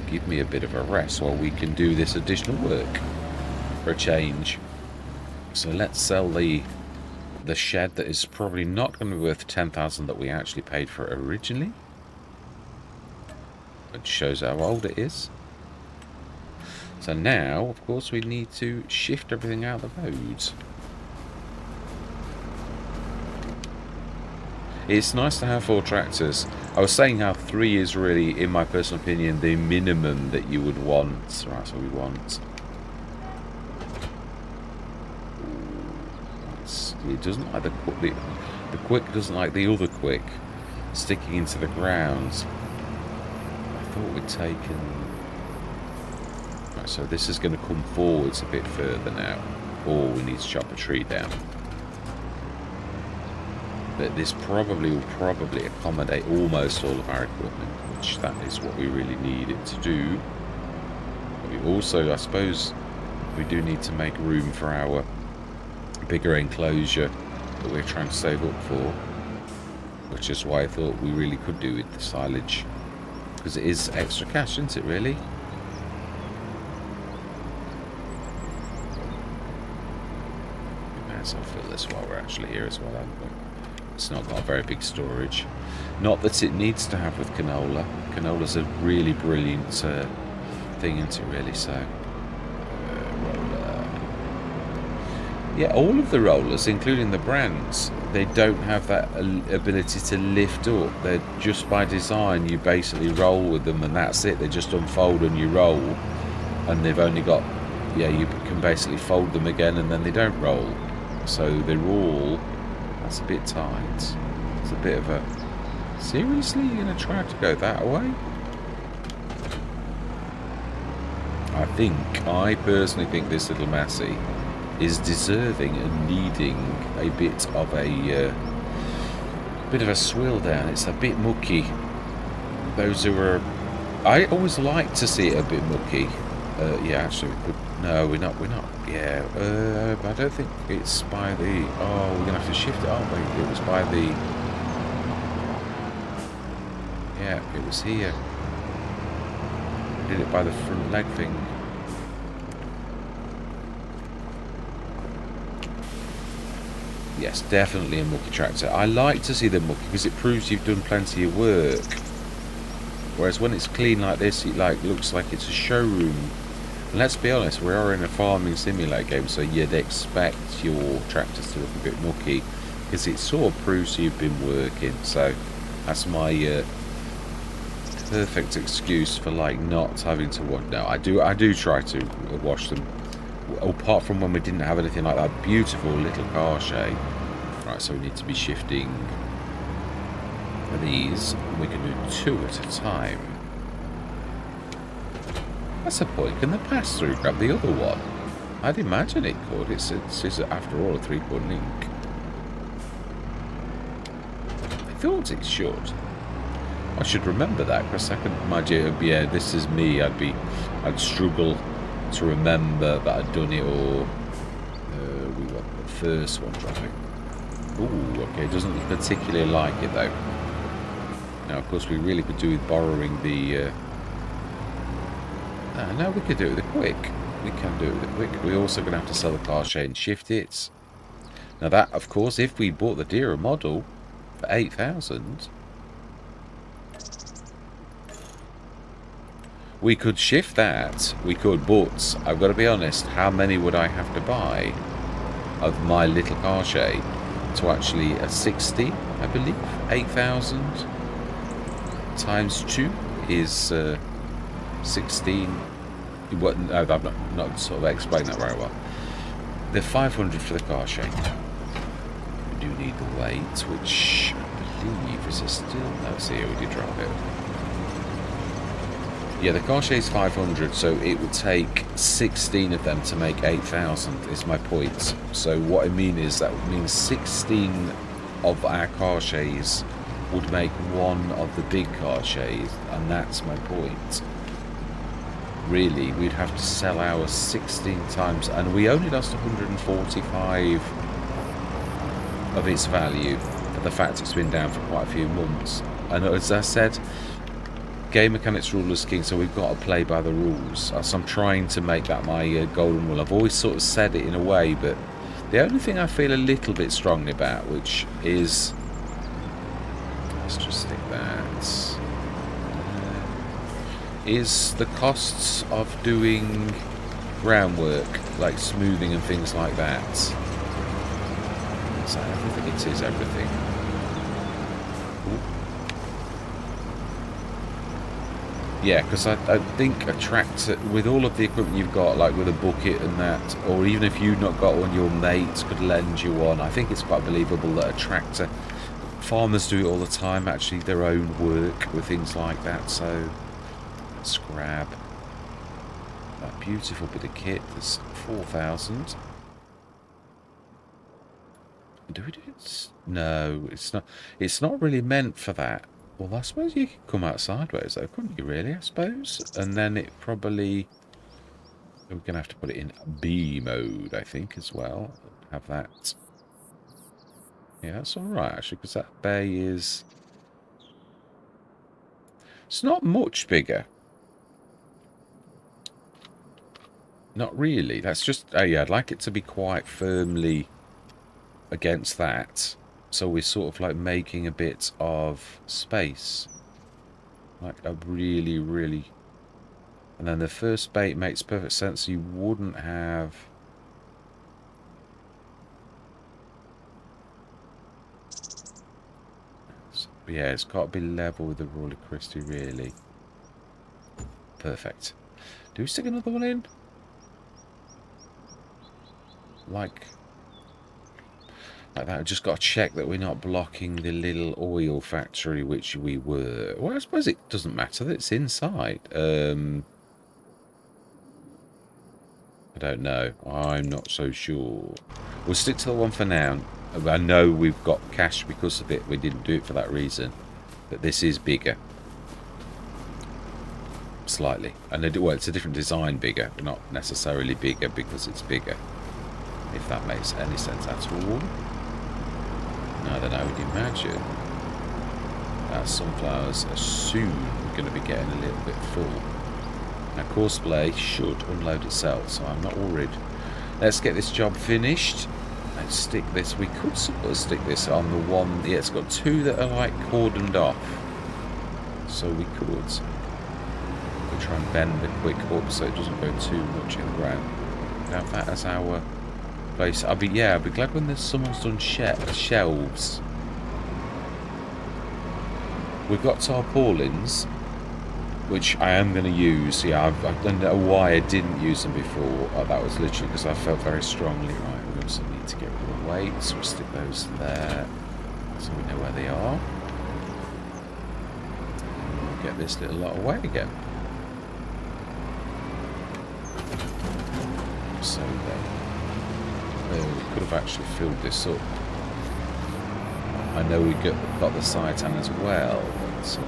give me a bit of a rest while we can do this additional work for a change. So let's sell the shed that is probably not going to be worth 10,000 that we actually paid for it originally, which shows how old it is. So now, of course, we need to shift everything out of the roads. It's nice to have 4 tractors. I was saying how 3 is really, in my personal opinion, the minimum that you would want. Right, so we want... It doesn't like the quick doesn't like the other quick sticking into the ground. I thought we'd taken... Right, so this is going to come forwards a bit further now. Or we need to chop a tree down. But this probably will accommodate almost all of our equipment, which that is what we really need it to do. But we also, I suppose, we do need to make room for our bigger enclosure that we're trying to save up for, which is why I thought we really could do with the silage, because it is extra cash, isn't it, really? We might as well fill this while we're actually here as well, haven't we? It's not got a very big storage. Not that it needs to have with canola. Canola's a really brilliant thing, isn't it, really? So, roller. Yeah, all of the rollers, including the brands, they don't have that ability to lift up. They're just by design, you basically roll with them and that's it. They just unfold and you roll. And they've only got, yeah, you can basically fold them again and then they don't roll. So they're all... That's a bit tight. It's a bit of a... Seriously? You're going to try to go that way? I personally think this little Massey is deserving and needing a bit of a swill down. It's a bit mucky. Those who are... I always like to see it a bit mucky. Yeah, actually, we could... No, we're not. Yeah, I don't think it's by the... Oh, we're going to have to shift it, aren't we? It was by the... Yeah, it was here. We did it by the front leg thing. Yes, definitely a mucky tractor. I like to see them mucky because it proves you've done plenty of work. Whereas when it's clean like this, it looks like it's a showroom. And let's be honest, we are in a farming simulator game, so you'd expect your tractors to look a bit mucky because it sort of proves you've been working. So that's my perfect excuse for not having to wash. No, I do try to wash them. Apart from when we didn't have anything like that beautiful little car shade. Right, so we need to be shifting these. We can do 2 at a time. That's a point. Can the pass-through grab the other one? I'd imagine it could. It's after all a 3-point link. I thought it should. I should remember that, because I can imagine, yeah, this is me. I'd struggle to remember that I'd done it, or we got the first one right. Ooh, okay, doesn't particularly like it though. Now, of course, we really could do with borrowing the. No, we could do it with the quick. We can do it with the quick. We're also going to have to sell the car shade and shift it. Now that, of course, if we bought the dearer model for 8,000, we could shift that. We could, but I've got to be honest. How many would I have to buy of my little car shade to actually a 60? I believe 8,000 times 2 is 16. What? No, I've not sort of explained that very well. The 500 for the car shade. We do need the weight, which I believe is still. Let's see, we did drop it. Yeah, the car shade is 500, so it would take 16 of them to make 8,000. Is my point. So what I mean is that means 16 of our car shades would make one of the big car shades, and that's my point. Really, we'd have to sell ours 16 times, and we only lost 145 of its value for the fact it's been down for quite a few months. And as I said, game mechanics rule is king, so we've got to play by the rules. So I'm trying to make that my golden rule. I've always sort of said it in a way, but the only thing I feel a little bit strongly about, which is, let's just stick that, is the costs of doing groundwork, like smoothing and things like that. So everything, it is everything. Ooh. Yeah, because I think a tractor, with all of the equipment you've got, like with a bucket and that, or even if you've not got one, your mates could lend you one. I think it's quite believable that a tractor, farmers do it all the time, actually, their own work with things like that, so let's grab that beautiful bit of kit. There's 4,000. Do we do it? No, it's not. It's not really meant for that. Well, I suppose you could come out sideways, though, couldn't you? Really, I suppose. And then it probably. We're gonna have to put it in B mode, I think, as well. Have that. Yeah, that's all right actually, because that bay is. It's not much bigger. Not really. That's just... Oh, yeah, I'd like it to be quite firmly against that. So we're sort of like making a bit of space. Like a really, really... And then the first bait makes perfect sense. You wouldn't have... Yeah, it's got to be level with the Roller Christie, really. Perfect. Do we stick another one in? Like that. I've just got to check that we're not blocking the little oil factory, which we were. Well, I suppose it doesn't matter that it's inside. I don't know. I'm not so sure. We'll stick to the one for now. I know we've got cash because of it. We didn't do it for that reason. But this is bigger. Slightly. And well, it's a different design bigger. Not necessarily bigger because it's bigger. If that makes any sense at all. Now then, I would imagine that sunflowers are soon going to be getting a little bit full. Now, Courseplay should unload itself, so I'm not worried. Let's get this job finished. Let's stick this. We could sort of stick this on the one. Yeah, it's got two that are like cordoned off. So we could. We'll try and bend the quick up so it doesn't go too much in the ground. Have that as our place. I'll be glad when someone's done shelves. We've got tarpaulins, which I am going to use. Yeah, I don't know why I didn't use them before. That was literally because I felt very strongly. Right, we also need to get rid of the weight, so we'll stick those there, so we know where they are. And we'll get this little lot away again. So then, we could have actually filled this up. I know we got the side tan as well, but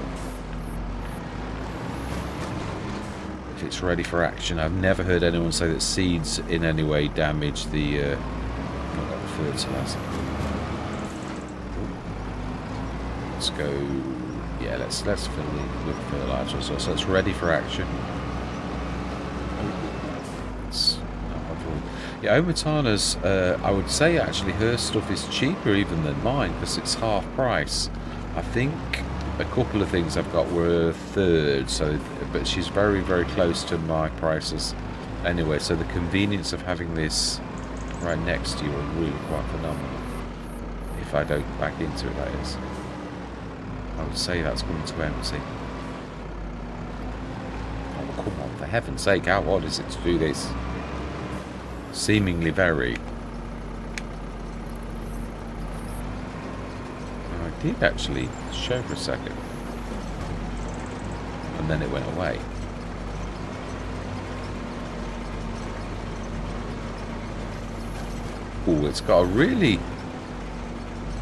if it's ready for action. I've never heard anyone say that seeds in any way damage the fertilizer. Let's go. Yeah, let's fill it with fertilizer as well. So it's ready for action. Yeah, Omatana's, I would say actually her stuff is cheaper even than mine because it's half price. I think a couple of things I've got were a third, so but she's very, very close to my prices anyway. So the convenience of having this right next to you are really quite phenomenal. If I don't back into it, that is. I would say that's coming to empty. Oh, come on, for heaven's sake, how odd is it to do this? Seemingly very. I did actually show for a second. And then it went away. Oh, it's got a really...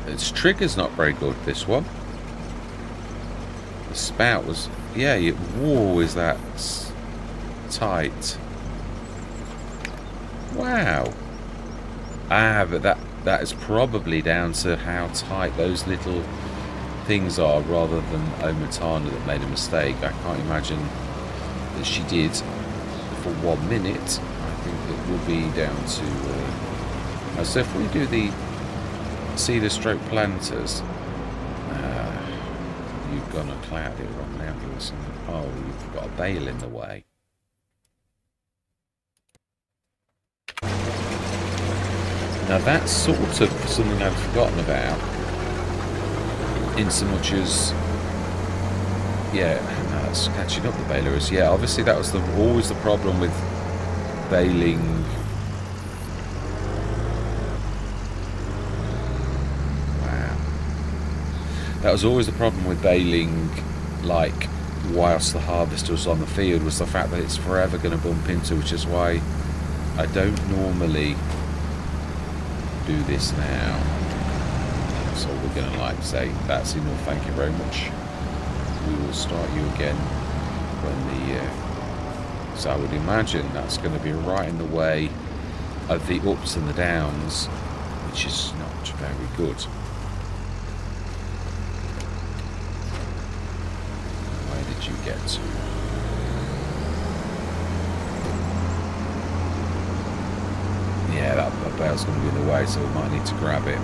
Its trigger's not very good, this one. The spout was... Yeah, whoa, is that tight. Wow. Ah, but that is probably down to how tight those little things are rather than Omatana that made a mistake. I can't imagine that she did for 1 minute. I think it will be down to... so if we do the cedar stroke planters... you've gone and cloud it wrong now, Wilson. Oh, you've got a bale in the way. Now that's sort of something I'd forgotten about, in so much as, yeah, no, that's catching up the balers. Yeah, obviously that was always the problem with baling. Wow. That was always the problem with baling, like, whilst the harvester was on the field, was the fact that it's forever going to bump into, which is why I don't normally do this now. So we're going to like say that's enough, thank you very much. We will start you again when the so I would imagine that's going to be right in the way of the ups and the downs, which is not very good. Where did you get to? Yeah, that bale's going to be in the way, so we might need to grab it.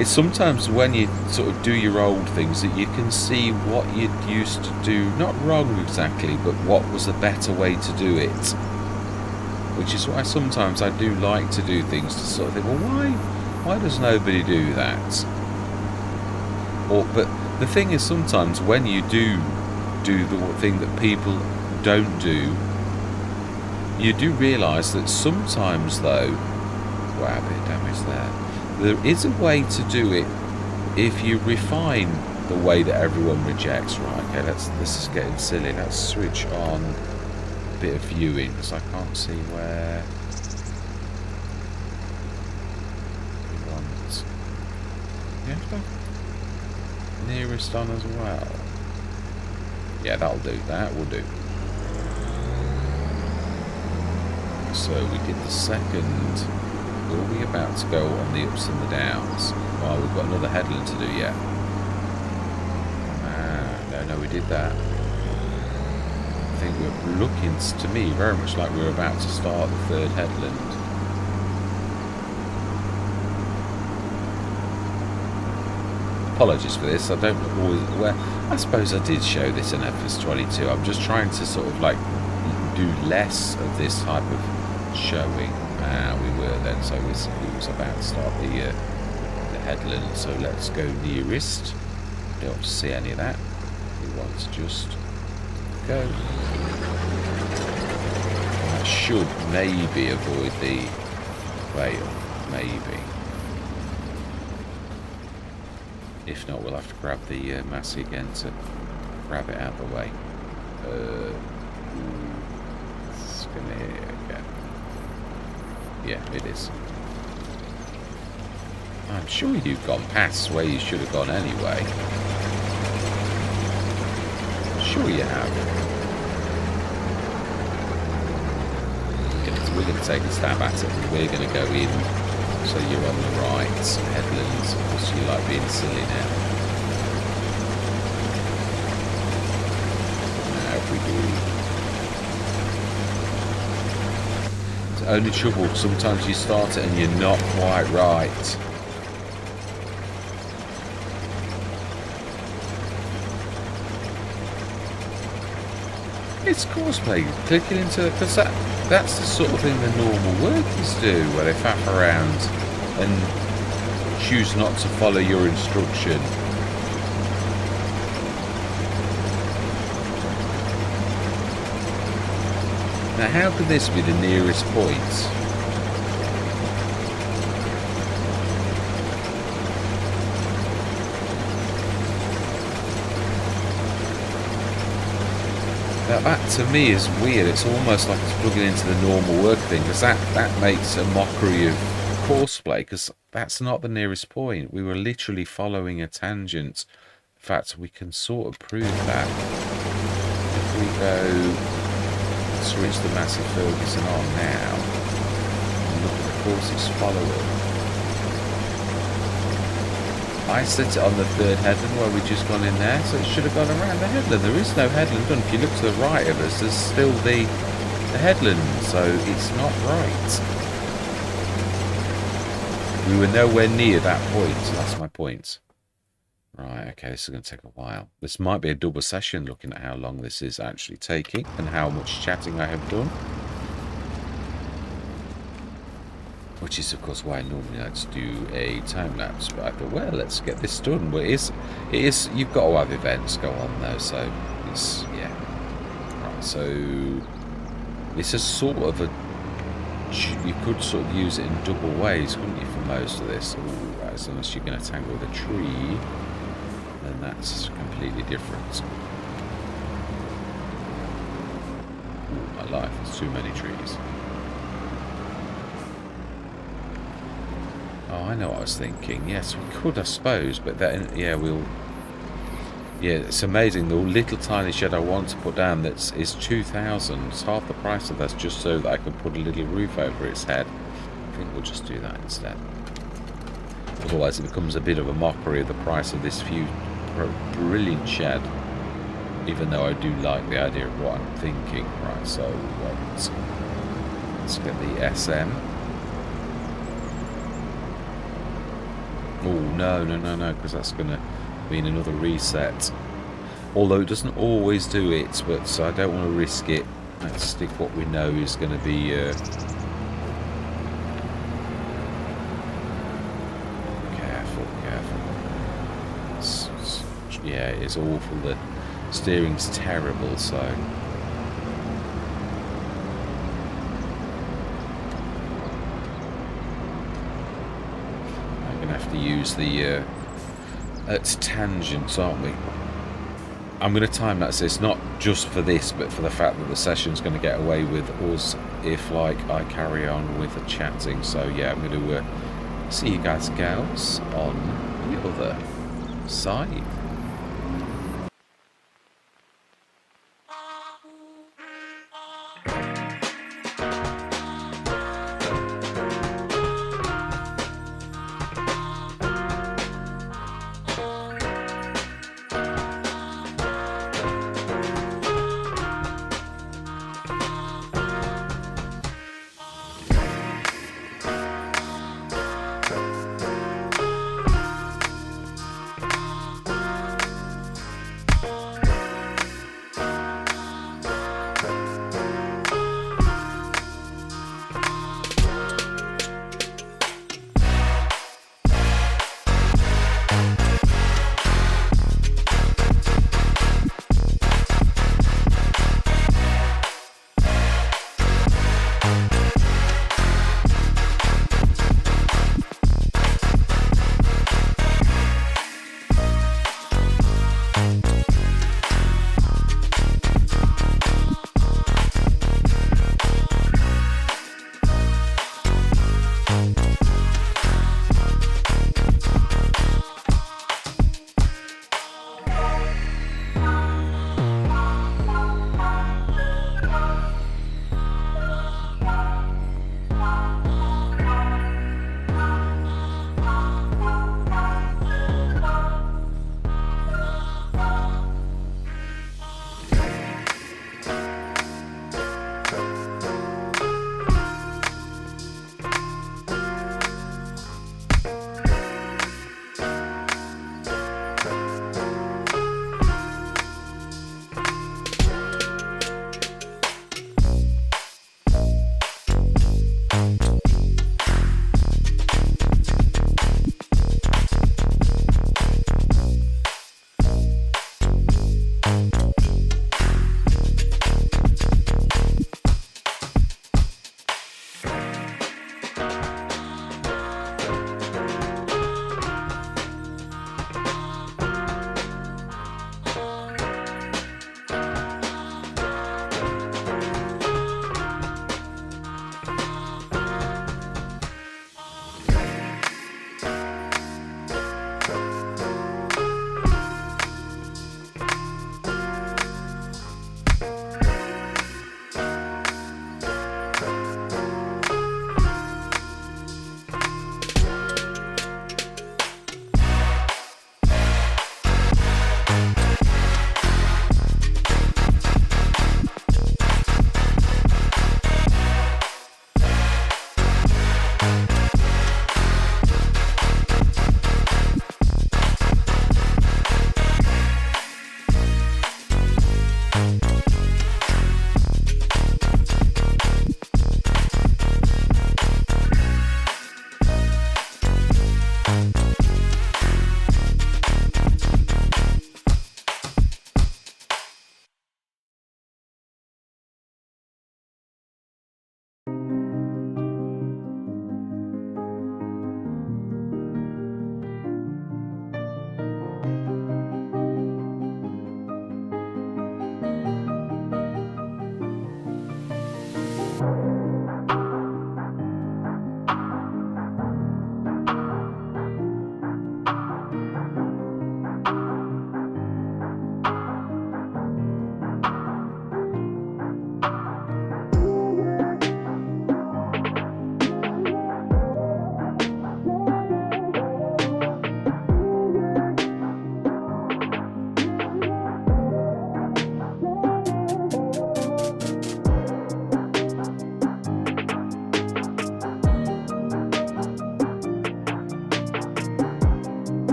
It's sometimes when you sort of do your old things that you can see what you'd used to do, not wrong exactly, but what was a better way to do it. Which is why sometimes I do like to do things to sort of think, well, why does nobody do that? But the thing is, sometimes when you do the thing that people don't do, you do realise that sometimes though, wow, a bit of damage there is a way to do it if you refine the way that everyone rejects. Right, okay, this is getting silly. Let's switch on a bit of viewing because I can't see where we want. You have to nearest on as well. Yeah, that'll do. That will do. So we did the second. Are we about to go on the ups and the downs? Well, we've got another headland to do yet. No, we did that. I think we're looking, to me, very much like we're about to start the third headland. Apologies for this, I don't always... Well, I suppose I did show this in FS25. I'm just trying to sort of like do less of this type of showing. We were then, so it was about to start the headland, so let's go nearest. Don't want to see any of that. We want to just go. I should maybe avoid the rail, maybe. If not, we'll have to grab the Massey again to grab it out of the way. It's gonna get. Yeah, it is. I'm sure you've gone past where you should have gone anyway. Sure you have. We're going to take a stab at it. We're going to go in so you're on the right headlands because you like being silly now. Now if we do... It's only trouble, sometimes you start it and you're not quite right. It's cosplay, clicking into it, because that's the sort of thing the normal workers do, where they faff around and choose not to follow your instruction. Now how could this be the nearest point? That to me is weird. It's almost like it's plugging into the normal work thing, because that makes a mockery of courseplay, because that's not the nearest point. We were literally following a tangent. In fact, we can sort of prove that. If we go switch the Massey Ferguson on now and look at the course it's following. I set it on the third headland where we've just gone in there, so it should have gone around the headland. There is no headland done. If you look to the right of us, there's still the headland, so it's not right. We were nowhere near that point, so that's my point. Right, okay, this is going to take a while. This might be a double session looking at how long this is actually taking and how much chatting I have done. Which is, of course, why I normally like to do a time-lapse. But I thought, well, let's get this done. But it is, you've got to have events go on, though. So, it's, yeah. Right, so, this is sort of a... You could sort of use it in double ways, couldn't you, for most of this? Ooh, right, unless you're going to tangle with a tree, then that's completely different. Ooh, my life, there's too many trees. Oh, I know what I was thinking. Yes, we could, I suppose, but then, yeah, we'll... Yeah, it's amazing. The little tiny shed I want to put down is 2,000. It's half the price of that, just so that I can put a little roof over its head. I think we'll just do that instead. Otherwise, it becomes a bit of a mockery of the price of this brilliant shed. Even though I do like the idea of what I'm thinking. Right, so let's get the SM. Oh, no, because that's going to mean another reset. Although it doesn't always do it, but so I don't want to risk it. Let's stick what we know is going to be... Careful. Yeah, it's awful. The steering's terrible, so... to use the tangents, aren't we? I'm going to time that so it's not just for this, but for the fact that the session's going to get away with us if, like, I carry on with the chatting. So yeah, I'm going to see you guys, gals, on the other side.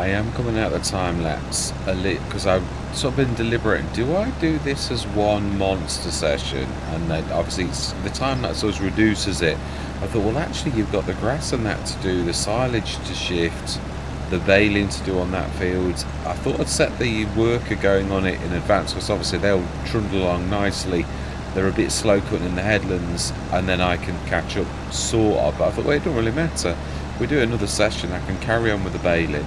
I am coming out of the time lapse a little because I've sort of been deliberating. Do I do this as one monster session? And then obviously the time lapse always reduces it. I thought, well, actually, you've got the grass and that to do, the silage to shift, the baling to do on that field. I thought I'd set the worker going on it in advance because obviously they'll trundle along nicely. They're a bit slow cutting in the headlands, and then I can catch up sort of. But I thought, well, it don't really matter. If we do another session, I can carry on with the baling.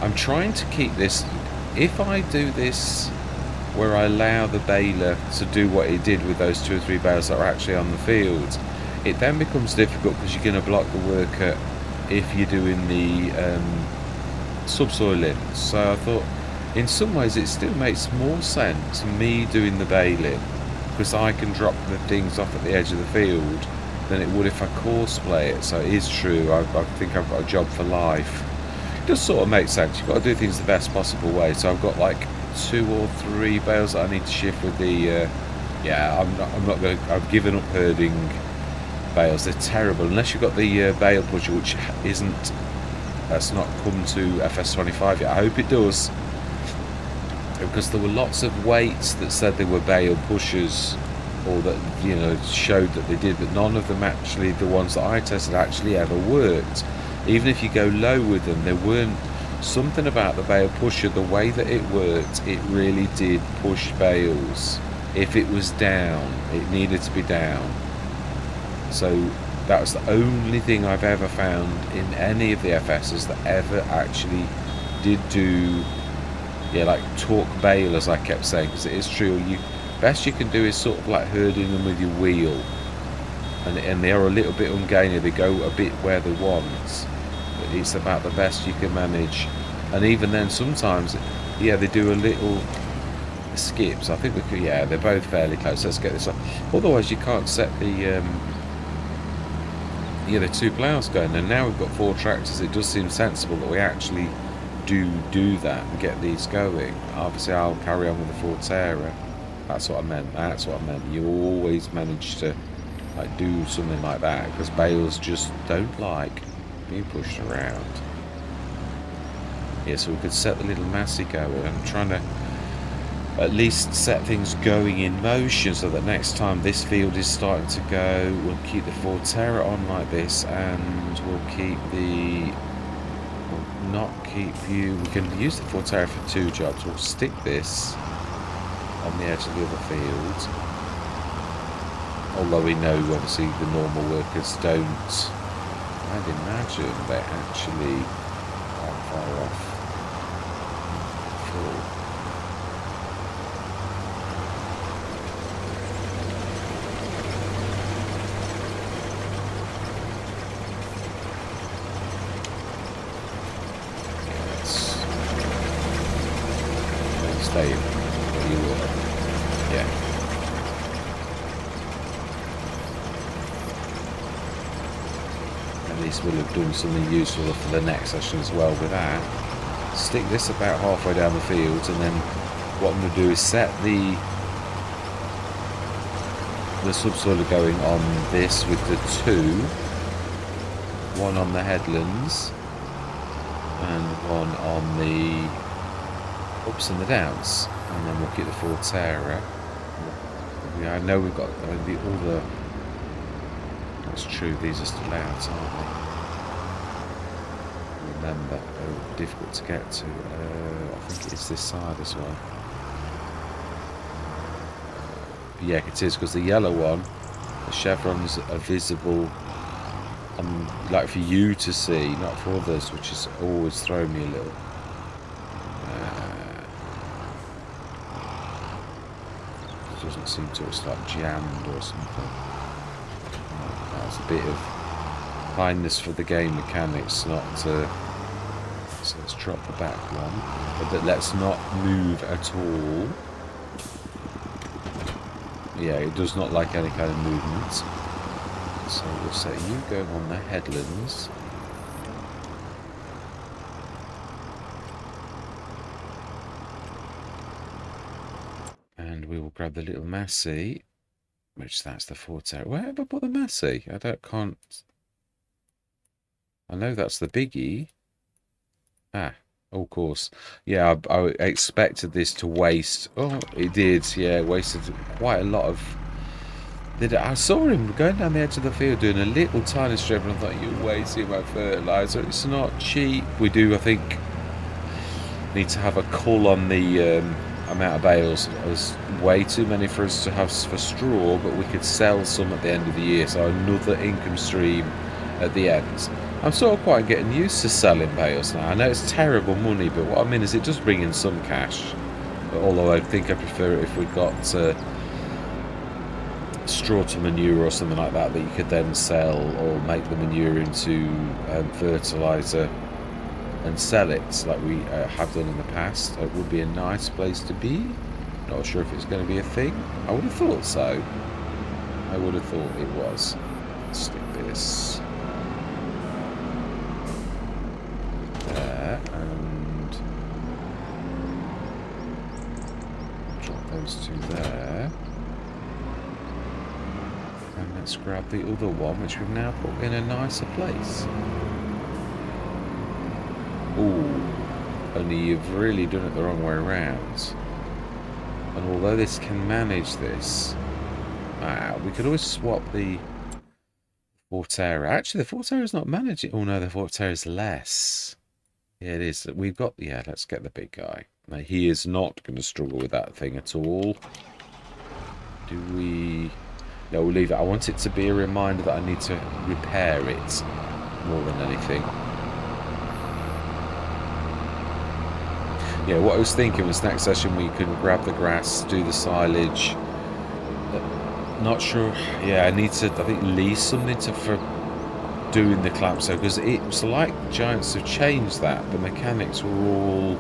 I'm trying to keep this. If I do this where I allow the baler to do what he did with those 2 or 3 bales that are actually on the field, it then becomes difficult because you're going to block the worker if you're doing the subsoiling. So I thought in some ways it still makes more sense me doing the baling because I can drop the things off at the edge of the field than it would if I course play it. So it is true, I think I've got a job for life. It does sort of make sense. You've got to do things the best possible way. So I've got like 2 or 3 bales that I need to shift with the yeah, I'm not going to, I've given up herding bales. They're terrible unless you've got the bale pusher, which isn't, that's not come to FS25 yet. I hope it does, because there were lots of weights that said they were bale pushers, or that, you know, showed that they did, but none of them actually, the ones that I tested, actually ever worked. Even if you go low with them, there weren't, something about the bale pusher, the way that it worked, it really did push bales. If it was down, it needed to be down. So that was the only thing I've ever found in any of the FSs that ever actually did do, yeah, like torque bale, as I kept saying, because it is true. You best you can do is sort of like herding them with your wheel, and they are a little bit ungainly. They go a bit where they want, but it's about the best you can manage. And even then, sometimes, yeah, they do a little skips. I think we could, yeah, they're both fairly close. Let's get this on. Otherwise, you can't set the yeah, the 2 ploughs going. And now we've got 4 tractors. It does seem sensible that we actually do that and get these going. Obviously, I'll carry on with the Forterra. That's what I meant. That's what I meant. You always manage to like do something like that because bales just don't like being pushed around. Yeah, so we could set the little Massey going. I'm trying to at least set things going in motion so that next time this field is starting to go, we'll keep the Forterra on like this, and we'll keep the, we'll not keep you, we can use the Forterra for 2 jobs. We'll stick this on the edge of the other field, although we know obviously the normal workers don't, I'd imagine they actually aren't far off full. Stay where you were. Yeah. At least we'll have done something useful for the next session as well with that. Stick this about halfway down the field, and then what I'm going to do is set the subsoiler going on this with the 2. One on the headlands and one on the ups and the downs, and then we'll keep the Forterra. Yeah, I know we've got the other. That's true. These are still out, aren't they? Remember, they're difficult to get to. I think it's this side as well. Yeah, it is, because the yellow one, the chevrons are visible, like for you to see, not for others, which has always thrown me a little. Doesn't seem to, it's like jammed or something. That's a bit of kindness for the game mechanics, not to. So let's drop the back one, but let's not move at all. Yeah, it does not like any kind of movement. So we'll say you going on the headlands. And we will grab the little Massey, which that's the Forterra. Where have I put the Massey? can't. I know that's the biggie. Ah, of course. Yeah, I expected this to waste. Oh, it did. Yeah, it wasted quite a lot of. I saw him going down the edge of the field doing a little tiny strip, and I thought, you're wasting my fertilizer. It's not cheap. We do, I think, need to have a cull on the amount of bales. There's way too many for us to have for straw, but we could sell some at the end of the year, so another income stream at the end. I'm sort of quite getting used to selling bales now. I know it's terrible money, but what I mean is it does bring in some cash. Although I think I prefer it if we got straw to manure or something like that you could then sell, or make the manure into fertilizer and sell it like we have done in the past. It would be a nice place to be. Not sure if it's going to be a thing. I would have thought so. I would have thought it was. Stick this there and drop those two there. And let's grab the other one, which we've now put in a nicer place. Ooh, only you've really done it the wrong way around. And although this can manage this, we could always swap the Forterra. Actually, the Forterra is not managing. Oh no, the Forterra is less. Yeah, it is. We've got. Yeah, let's get the big guy. Now, he is not going to struggle with that thing at all. Do we? No, we'll leave it. I want it to be a reminder that I need to repair it more than anything. Yeah, what I was thinking was next session we can grab the grass, do the silage. Not sure. Yeah, I need to, I think, lease something for doing the clamp. So, because it's like Giants have changed that. The mechanics were all.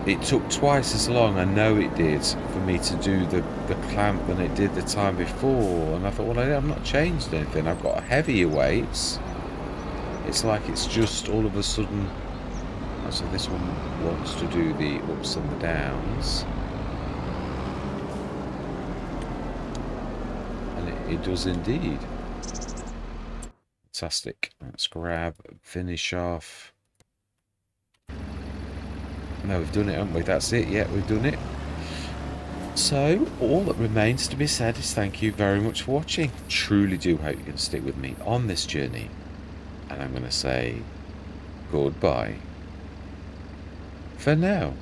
It took twice as long, I know it did, for me to do the clamp than it did the time before. And I thought, well, I've not changed anything. I've got heavier weights. It's like it's just all of a sudden. So this one wants to do the ups and the downs. And it does indeed. Fantastic. Let's grab, finish off. No, we've done it, haven't we? That's it. Yeah, we've done it. So, all that remains to be said is thank you very much for watching. Truly do hope you can stick with me on this journey. And I'm going to say goodbye for now.